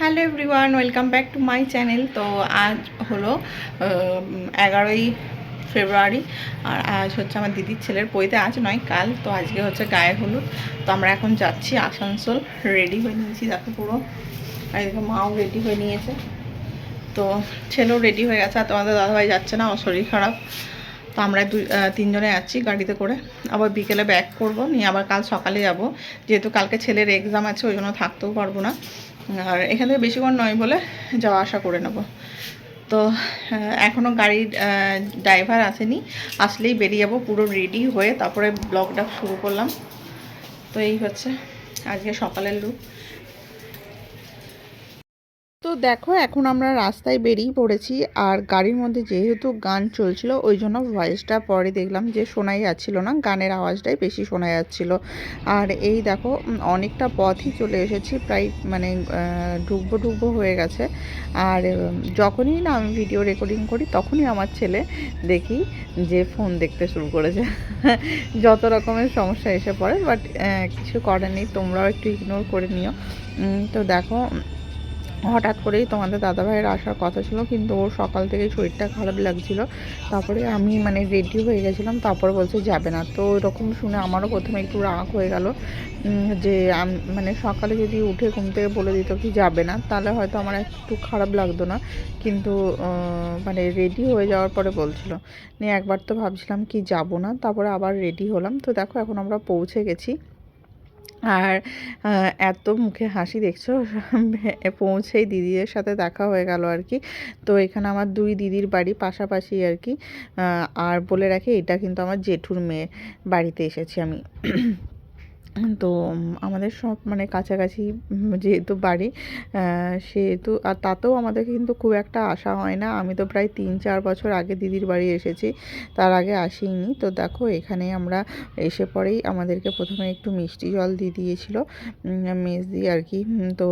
Hello everyone, welcome back to my channel. তো আজ হলো 11ই ফেব্রুয়ারি, আর আজ হচ্ছে আমার দিদির ছেলের পৈতে, আজ নয় কাল। তো আজকে হচ্ছে গায়ে হলুদ। তো আমরা এখন যাচ্ছি আসানসোল, রেডি হয়ে নিয়েছি দেখো পুরো। আর এদিকে মাও রেডি হয়ে নিয়েছে, তো ছেলেও রেডি হয়ে গেছে। আর তোমাদের দাদাভাই যাচ্ছে না, ওর শরীর খারাপ। তো আমরা তিনজনে যাচ্ছি গাড়িতে করে। আবার বিকেলে ব্যাক করব, নিয়ে আবার কাল সকালে যাব, যেহেতু কালকে ছেলের এক্সাম আছে, ওই জন্য থাকতেও পারবো না। আর এখান থেকে বেশিক্ষণ নয় বলে যাওয়া আসা করে নেব। তো এখনও গাড়ির ড্রাইভার আসেনি, আসলেই বেরিয়ে যাবো পুরো রেডি হয়ে, তারপরে ব্লগটা শুরু করলাম। তো এই হচ্ছে আজকে সকালের লুক। তো দেখো এখন আমরা রাস্তায় বেরিয়ে পড়েছি, আর গাড়ির মধ্যে যেহেতু গান চলছিল ওই জন্য ভয়েসটা পরে দেখলাম যে শোনাই যাচ্ছিল না, গানের আওয়াজটাই বেশি শোনা যাচ্ছিল। আর এই দেখো অনেকটা পথই চলে এসেছি, প্রায় মানে ডুববো হয়ে গেছে। আর যখনই না আমি ভিডিও রেকর্ডিং করি তখনই আমার ছেলে দেখি যে ফোন দেখতে শুরু করেছে। যত রকমের সমস্যা এসে পড়ে, বাট কিছু করার নেই, তোমরাও একটু ইগনোর করে নিও। তো দেখো হঠাৎ করেই তোমাদের দাদাভাইয়ের আসার কথা ছিল, কিন্তু ওর সকাল থেকে শরীরটা খারাপ লাগছিল। তারপরে আমি মানে রেডি হয়ে গেছিলাম, তারপরে বলছে যাবে না। তো এরকম শুনে আমারও প্রথমে একটু রাগ হয়ে গেল, যে মানে সকালে যদি উঠে ঘুম থেকে বলে দিত কি যাবে না, তাহলে হয়তো আমার একটু খারাপ লাগতো না। কিন্তু মানে রেডি হয়ে যাওয়ার পরে বলছিল, নিয়ে একবার তো ভাবছিলাম কি যাব না, তারপরে আবার রেডি হলাম। তো দেখো এখন আমরা পৌঁছে গেছি। আর এত মুখে হাসি দেখছো, পৌঁছেই দিদিদের সাথে দেখা হয়ে গেল আর কি। তো এখানে আমার দুই দিদির বাড়ি পাশাপাশি আর কি। আর বলে রাখি এটা কিন্তু আমার জেঠুর মেয়ে, বাড়িতে এসেছি আমি। তো আমাদের সব মানে কাছাকাছি যেহেতু বাড়ি, সেহেতু আর তাতেও আমাদের কিন্তু খুব একটা আসা হয় না। আমি তো প্রায় 3-4 বছর আগে দিদির বাড়ি এসেছি, তার আগে আসিনি। তো দেখো এখানে আমরা এসে পরেই আমাদেরকে প্রথমে একটু মিষ্টি জল দিয়ে দিয়েছিল মেজ দিয়ে আর কি। তো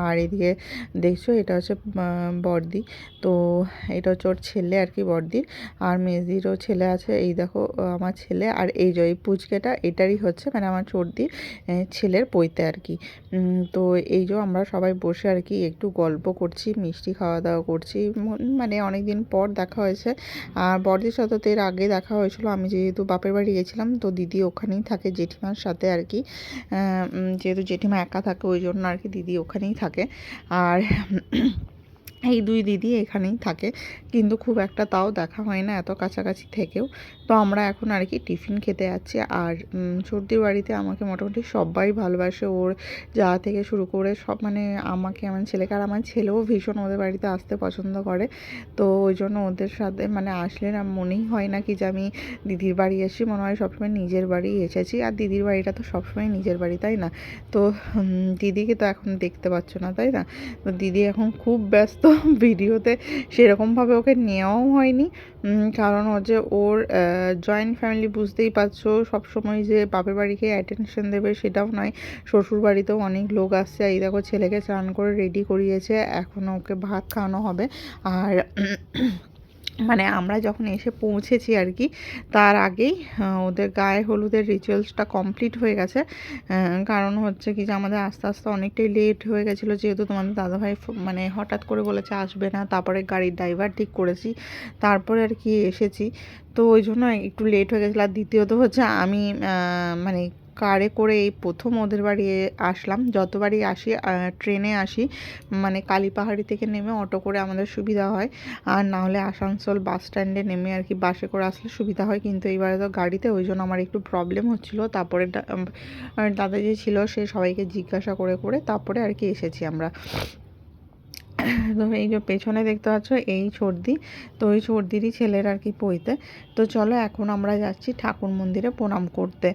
আর এদিকে দেখছো এটা হচ্ছে বড়দি। তো এটা হচ্ছে ওর ছেলে আর কি, বড়দির। আর মেজদিরও ছেলে আছে, এই দেখো আমার ছেলে। আর এই যে এই পুচকেটা এটারই হচ্ছে মানে আমার চর্দির ছেলের পৈতে আর কি। তো এই যে আমরা সবাই বসে আর কি একটু গল্প করছি, মিষ্টি খাওয়া দাওয়া করছি, মানে অনেক দিন পর দেখা হয়েছে। আর বড়দির সাথে তো এর আগে দেখা হয়েছিল, আমি যেহেতু বাপের বাড়ি গেছিলাম, তো দিদি ওখানেই থাকে জেঠিমার সাথে আর কি। যেহেতু জেঠিমা একা থাকে ওই জন্য আর কি দিদি ওখানেই থাকে। আর এই দুই দিদি এখানেই থাকে, কিন্তু খুব একটা তাও দেখা হয় না এত কাছাকাছি থেকেও। তো আমরা এখন আর কি টিফিন খেতে যাচ্ছি। আর সর্দির বাড়িতে আমাকে মোটামুটি সবাই ভালোবাসে, ওর যা থেকে শুরু করে সব, মানে আমাকে আমার ছেলেকে, আর আমার ছেলেও ভীষণ ওদের বাড়িতে আসতে পছন্দ করে। তো ওই জন্য ওদের সাথে মানে আসলে না মনেই হয় না কি যে আমি দিদির বাড়ি এসেছি, মনে হয় সবসময় নিজের বাড়ি এসেছি। আর দিদির বাড়িটা তো সবসময় নিজের বাড়ি, তাই না? তো দিদিকে তো এখন দেখতে পাচ্ছ না, তাই না? তো দিদি এখন খুব ব্যস্ত, ভিডিওতে সেরকমভাবে ওকে নেওয়াও হয়নি। কারণ হচ্ছে ওর জয়েন্ট ফ্যামিলি, বুঝতেই পারছো, সবসময় যে বাপের বাড়িকে অ্যাটেনশন দেবে সেটাও নয়, শ্বশুর বাড়িতেও অনেক লোক আসছে। এই দেখো ছেলেকে স্নান করে রেডি করিয়েছে, এখন ওকে ভাত খাওয়ানো হবে। আর মানে আমরা যখন এসে পৌঁছেছি আর কি, তার আগেই ওদের গায়ে হলুদের রিচুয়ালসটা কমপ্লিট হয়ে গেছে। কারণ হচ্ছে কি যে আমাদের আস্তে আস্তে অনেকটাই লেট হয়ে গেছিলো, যেহেতু তোমাদের দাদাভাই মানে হঠাৎ করে বলেছে আসবে না, তারপরে গাড়ির ড্রাইভার ঠিক করেছি, তারপরে আর কি এসেছি। তো ওই জন্য একটু লেট হয়ে গেছিলো। আর দ্বিতীয়ত হচ্ছে আমি মানে কারে করে এই প্রথম ওদের বাড়ি আসলাম, যতবারই আসি ট্রেনে আসি, মানে কালীপাহাড়ি থেকে নেমে অটো করে আমাদের সুবিধা হয়, আর না হলে আসানসোল বাস স্ট্যান্ডে নেমে আর কি বাসে করে আসলে সুবিধা হয়। কিন্তু এইবারে তো গাড়িতে, ওই জন্য আমার একটু প্রবলেম হচ্ছিলো। তারপরে দাদা যে ছিল সে সবাইকে জিজ্ঞাসা করে করে তারপরে আর কি এসেছি আমরা। তো এই যে পেছনে দেখতে পাচ্ছ এই সর্দি, তো ওই সর্দিরই ছেলের আর কি পৈতে। তো চলো এখন আমরা যাচ্ছি ঠাকুর মন্দিরে প্রণাম করতে,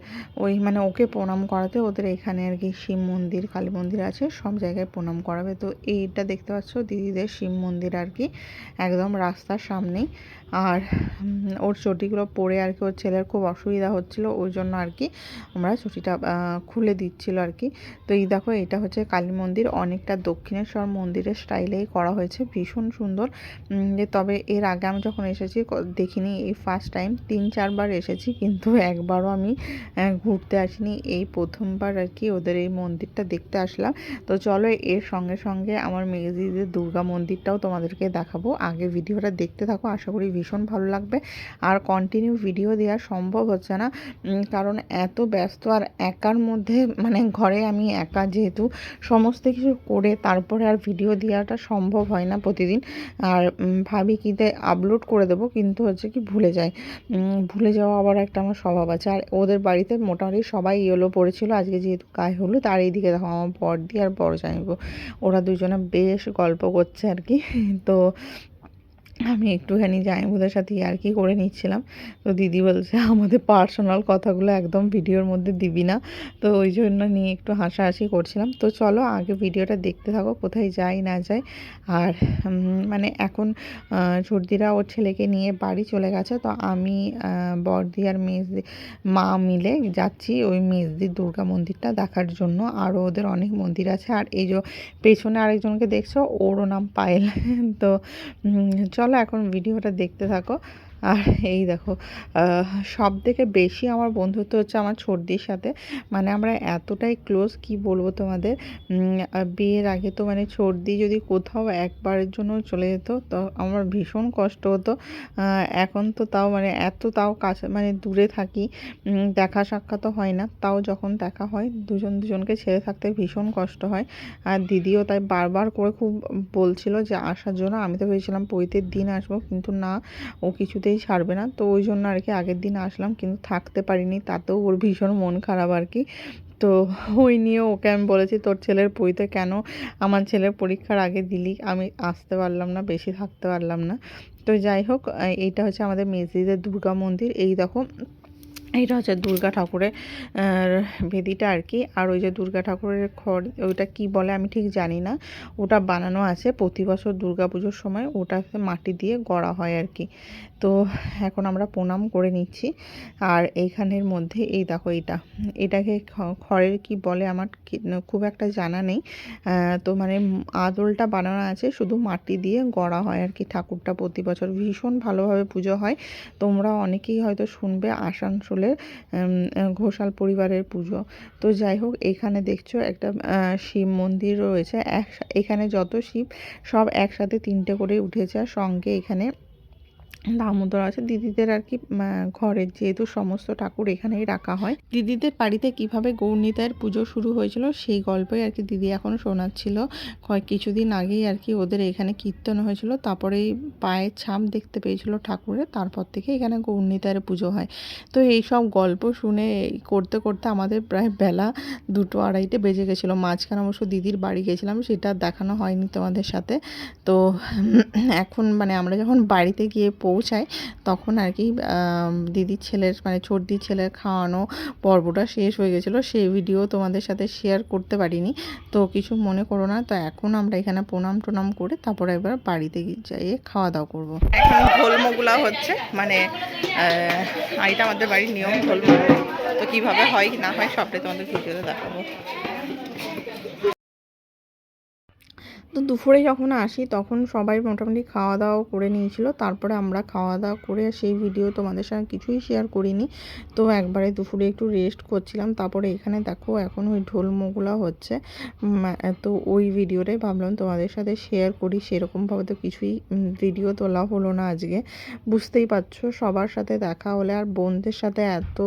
ওই মানে ওকে প্রণাম করাতে। ওদের এখানে আর কি শিব মন্দির, কালী মন্দির আছে, সব জায়গায় প্রণাম করাবে। তো এইটা দেখতে পাচ্ছ দিদিদের শিব মন্দির আর কি, একদম রাস্তার সামনেই। আর ওর চটিগুলো পরে আর কি ওর ছেলের খুব অসুবিধা হচ্ছিল, ওই জন্য আর কি আমরা চটিটা খুলে দিচ্ছিল আর কি। তো এই দেখো এটা হচ্ছে কালী মন্দির, অনেকটা দক্ষিণেশ্বর মন্দিরের স্টাইলেই করা হয়েছে, ভীষণ সুন্দর। তবে এর আগে আমি যখন এসেছি দেখিনি, এই ফার্স্ট টাইম, 3-4 বার এসেছি কিন্তু একবারও আমি ঘুরতে আসিনি, এই প্রথমবার আর কি ওদের এই মন্দিরটা দেখতে আসলাম। তো চলো এর সঙ্গে সঙ্গে আমার মেঘদিদের দুর্গা মন্দিরটাও তোমাদেরকে দেখাবো, আগে ভিডিওটা দেখতে থাকো, আশা করি ভীষণ ভালো লাগবে। আর কন্টিনিউ ভিডিও দেওয়া সম্ভব হচ্ছে না, কারণ এত ব্যস্ত, আর একার মধ্যে মানে ঘরে আমি একা যেহেতু, সমস্ত কিছু করে তারপরে আর ভিডিও দেওয়াটা সম্ভব হয় না প্রতিদিন। আর ভাবি কিতে আপলোড করে দেবো, কিন্তু হচ্ছে কি ভুলে যাই, ভুলে যাওয়া আবার একটা আমার স্বভাব আছে। আর ওদের বাড়িতে মোটামুটি সবাই ইয়েলো পড়েছিল আজকে, যেহেতু গায়ে হলুদ। আর এইদিকে দেখো আমার বড়দি আর বড় জামাইবু, ওরা দুজনে বেশ গল্প করছে আর কি। তো আমি একটুখানি জামাইবুদের সাথে ইয়ার্কি করে নিচ্ছিলাম। তো দিদি বলছে আমাদের পার্সোনাল কথাগুলো একদম ভিডিওর মধ্যে দিবি না, তো ওই জন্য নিয়ে একটু হাসাহাসি করছিলাম। তো চলো আগে ভিডিওটা দেখতে থাকো, কোথায় যাই না যাই। আর মানে এখন ছোটদিরা ওর ছেলেকে নিয়ে বাড়ি চলে গেছে, তো আমি বড়দি আর মেজদি মা মিলে যাচ্ছি ওই মেজদির দুর্গা মন্দিরটা দেখার জন্য। আরও ওদের অনেক মন্দির আছে। আর এই যে পেছনে আরেকজনকে দেখছো, ওরও নাম পায়েল। তো চলো এখন ভিডিওটা দেখতে থাকো। আর এই দেখো সব থেকে বেশি আমার বন্ধুত্ব হচ্ছে আমার ছোটদির সাথে, মানে আমরা এতটাই ক্লোজ কি বলবো তোমাদের। বিয়ের আগে তো মানে ছোটদি যদি কোথাও একবারের জন্য চলে যেত তো আমার ভীষণ কষ্ট হতো। এখন তো তাও মানে তাও কাছে মানে দূরে থাকি, দেখা সাক্ষাৎ হয় না, তাও যখন দেখা হয় দুজনকে ছেড়ে থাকতে ভীষণ কষ্ট হয়। আর দিদিও তাই বারবার করে খুব বলছিল যে আসার জন্য। আমি তো ভেবেছিলাম পৈতের দিন আসবো, কিন্তু না, ও কিছুতেই ছাড়বে না। তো ওই জন্য আর কি আগের দিন আসলাম, কিন্তু থাকতে পারিনি, তাতেও ওর ভীষণ মন খারাপ আর কি। তো ওই নিয়ে ওকে আমি বলেছি তোর ছেলের পৈতে কেন আমার ছেলের পরীক্ষার আগে দিলি, আমি আসতে পারলাম না, বেশি থাকতে পারলাম না। তো যাই হোক, এইটা হচ্ছে আমাদের মেজদিদের দুর্গা মন্দির। এই দেখো এইটা হচ্ছে দুর্গা ঠাকুরের বেদিটা আর কি। আর ওই যে দুর্গা ঠাকুরের খড়, ওইটা কি বলে আমি ঠিক জানি না, ওটা বানানো আছে প্রতি বছর দুর্গা পুজোর সময়, ওটাকে মাটি দিয়ে গড়া হয় আর কি। তো এখন আমরা প্রণাম করে নিচ্ছি। আর এইখানের মধ্যে এই দেখো এটাকে খড়ের কি বলে আমার খুব একটা জানা নেই। তো মানে আদলটা বানানো আছে, শুধু মাটি দিয়ে গড়া হয় আর কি। ঠাকুরটা প্রতি বছর ভীষণ ভালোভাবে পুজো হয়। তোমরা অনেকেই হয়তো শুনবে আসানসোলের ঘোষাল পরিবারের পুজো। তো যাই হোক, এখানে দেখছো একটা শিব মন্দির রয়েছে, এখানে যত শিব সব একসাথে 3টে করে উঠেছে। আর সঙ্গে এখানে দামোদর আছে। দিদিদের আর কি ঘরের যেহেতু সমস্ত ঠাকুর এখানেই রাখা হয়, দিদিদের বাড়িতে কিভাবে গৌরনিতাইয়ের পুজো শুরু হয়েছিল সেই গল্পই আর কি দিদি এখন শোনাচ্ছিল। কিছুদিন আগেই আর কি ওদের এখানে কীর্তন হয়েছিল, তারপরে পায়ের ছাপ দেখতে পেয়েছিল ঠাকুরের, তারপর থেকে এখানে গৌরনিতাইয়ের পুজো হয়। তো এই সব গল্প শুনে করতে করতে আমাদের প্রায় বেলা 2-2:30 বেজে গেছিলো। মাঝখানে অবশ্য দিদির বাড়ি গেছিলাম, সেটা দেখানো হয়নি তোমাদের সাথে। তো এখন মানে আমরা যখন বাড়িতে গিয়ে পৌঁছাই তখন আর কি দিদির ছেলের মানে ছোটদির ছেলের খাওয়ানো পর্বটা শেষ হয়ে গেছিলো, সেই ভিডিও তোমাদের সাথে শেয়ার করতে পারিনি, তো কিছু মনে করো না। তো এখন আমরা এখানে প্রণাম করে তারপরে এবার বাড়িতে যাইয়ে খাওয়া দাওয়া করবো। এখন ঢোলমোগুলা হচ্ছে, মানে এটা আমাদের বাড়ির নিয়ম ঢোলমো। তো কীভাবে হয় না হয় সবটাই তোমাদের ভিডিওতে দেখাবো। তো দুপুরে যখন আসি তখন সবাই মোটামুটি খাওয়া দাওয়া করে নিয়েছিল, তারপরে আমরা খাওয়া দাওয়া করে সেই ভিডিও তোমাদের সঙ্গে কিছুই শেয়ার করিনি। তো একবারে দুপুরে একটু রেস্ট করছিলাম। তারপরে এখানে দেখো এখন ওই ঢোলমোগুলা হচ্ছে, তো ওই ভিডিওটাই ভাবলাম তোমাদের সাথে শেয়ার করি। সেরকমভাবে তো কিছুই ভিডিও তোলা হলো না আজকে, বুঝতেই পারছো সবার সাথে দেখা হলে আর বোনদের সাথে এত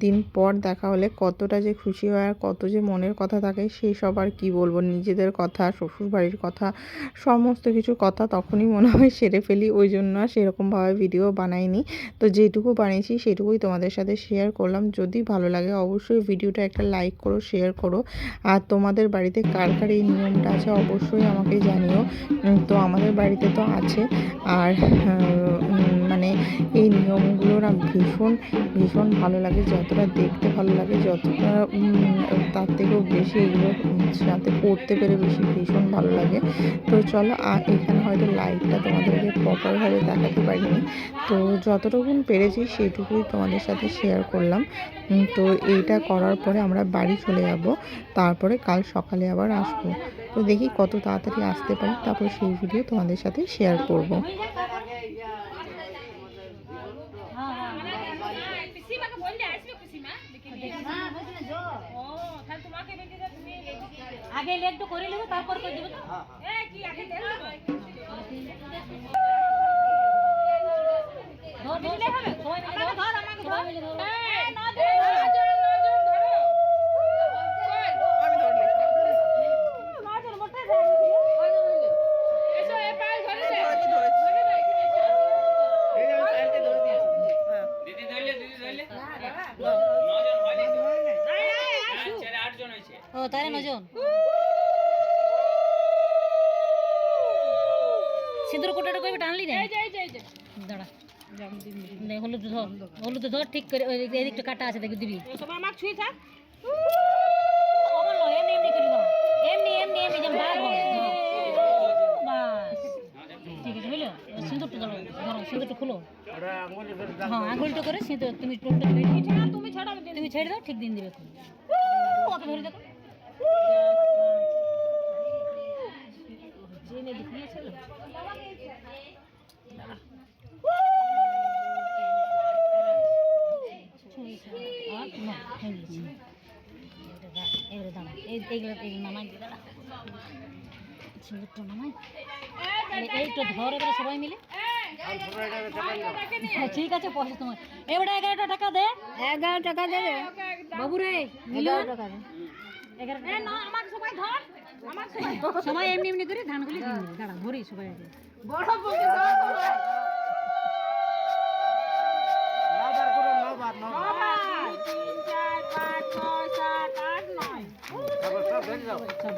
দিন পর দেখা হলে কতটা যে খুশি হয় আর কত যে মনের কথা থাকে সেই সব আর কি বলবো। নিজেদের কথা, শ্বশুর বাড়ির কথা, সমস্ত কিছু কথা তখনই মনে হয় সেরে ফেলি, ওই জন্য আর সেরকমভাবে ভিডিও বানাইনি। তো যেটুকু বানিয়েছি সেটুকুই তোমাদের সাথে শেয়ার করলাম। যদি ভালো লাগে অবশ্যই ভিডিওটা একটা লাইক করো, শেয়ার করো। আর তোমাদের বাড়িতে কার কার এই নিয়মটা আছে অবশ্যই আমাকে জানিও। তো আমাদের বাড়িতে তো আছে। আর মানে মানে এই নিয়মগুলো না ভীষণ ভীষণ ভালো লাগে, যতটা দেখতে ভালো লাগে যতটা তার থেকেও বেশি এগুলো সাথে করতে পেরে বেশি ভীষণ ভালো লাগে। তো চলো এখানে হয়তো লাইটটা তোমাদেরকে প্রপারভাবে দেখাতে পারিনি, তো যতটুকুন পেরেছি সেইটুকুই তোমাদের সাথে শেয়ার করলাম। তো এইটা করার পরে আমরা বাড়ি চলে যাব, তারপরে কাল সকালে আবার আসবো। তো দেখি কত তাড়াতাড়ি আসতে পারি, তারপর সেই ভিডিও তোমাদের সাথে শেয়ার করব। আগে লেটটা করে নেব, তারপর করে দেব। তো কি আগে তেল দেব? ধর দিলে হবে, সবাই মিলে ধর, আমাকে ধর, মিলে ধর। এই নজন ধরো। আমি ধরলে নজন মোটে ধরে এসো, এ পায়ে ধরেছে, এই যে সাইডে ধরে দিও। হ্যাঁ দিদি ধরলে নজন হয় না, ছেলে 8 জন হইছে। ও তারে নজন সিঁদুর কোটাটা কইবে টানলি না, এই যে দাঁড়া দেখ, হলুদ ধর ঠিক করে, ওই এদিকটা কাটা আছে দেখি দিবি। সব আমার ছুঁই থাক, অমল এমনি এমনি করিবা, এমনি যেন ভাগ হয়। বাস ঠিক আছে, হইলো। সিঁদুরটা ধরো, সিঁদুরটা খুলো। হ্যাঁ আঙুলটা করে সিঁদুর তুমি টোলটা ছেড়ে দাও, তুমি ছেড়ে দাও, ঠিক দিন দিবে। ওকে ধরে দেখো, জেনে দেখিয়েছিল। সবাই মিলে ঠিক আছে, পয়সা তোমার এবারে 11 টাকা দে, 11 টাকা দে বাবু রে, 11 টাকা দে। সবাই এমনি এমনি করে ধানগুলি দিয়ে দেবে। দাঁড়া ধরি সবাই আগে বড় বলতে দাও, 3 4 5 6 7 8 9 সব